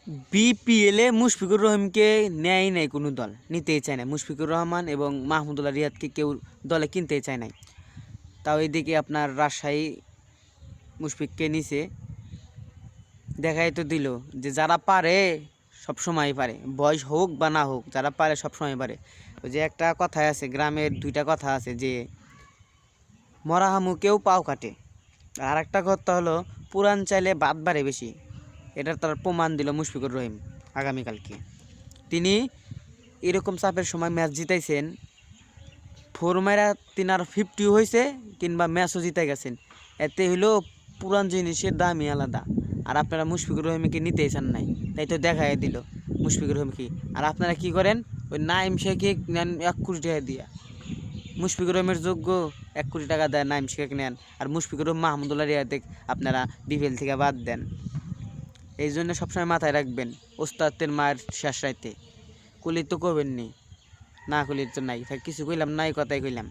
বিপিএলে মুশফিকুর রহিমকে নেয় নাই কোনো দল, নিতেই চায় না। মুশফিকুর রহমান এবং মাহমুদুল্লাহ রিয়াদকে কেউ দলে কিনতেই চায় নাই। তাও এইদিকে আপনার রাজশাহী মুশফিককে নিছে, দেখাই তো দিল যে যারা পারে সব সময় পারে, বয়স হোক বা না হোক, যারা পারে সব সময় পারে। ওই যে একটা কথাই আছে, গ্রামের দুইটা কথা আছে যে মরা হামুকেও পাও কাটে। আর একটা কথা হলো পুরান চাইলে বাদ বাড়ে বেশি। এটার তার প্রমাণ দিল মুশফিকুর রহিম আগামীকালকে। তিনি এরকম চাপের সময় ম্যাচ জিতাইছেন, ফোর মাইরা তিনার 50 হয়েছে, কিংবা ম্যাচও জিতে গেছেন। এতে হইলো পুরান জিনিসের দামই আলাদা। আর আপনারা মুশফিকুর রহিমকে নিতেই চান নাই, তাই তো দেখাই দিল মুশফিকুর রহিম কি। আর আপনারা কি করেন, ওই নাইম শেখকে নেন 1 কোটি টাকা দিয়া। মুশফিকুর রহিমের যোগ্য 1 কোটি টাকা দেয় নাইম শেখ নেন, আর মুশফিকুর রহিম মাহমুদুল্লাহ রিয়াদে আপনারা বিপিএল থেকে বাদ দেন। এই জন্য সবসময় মাথায় রাখবেন, ওস্তাদের মায়ের শেষ রাইতে কুলি তো করবেন নি, না কুলি তো নাই। কিছু কইলাম নাই, কথাই কইলাম।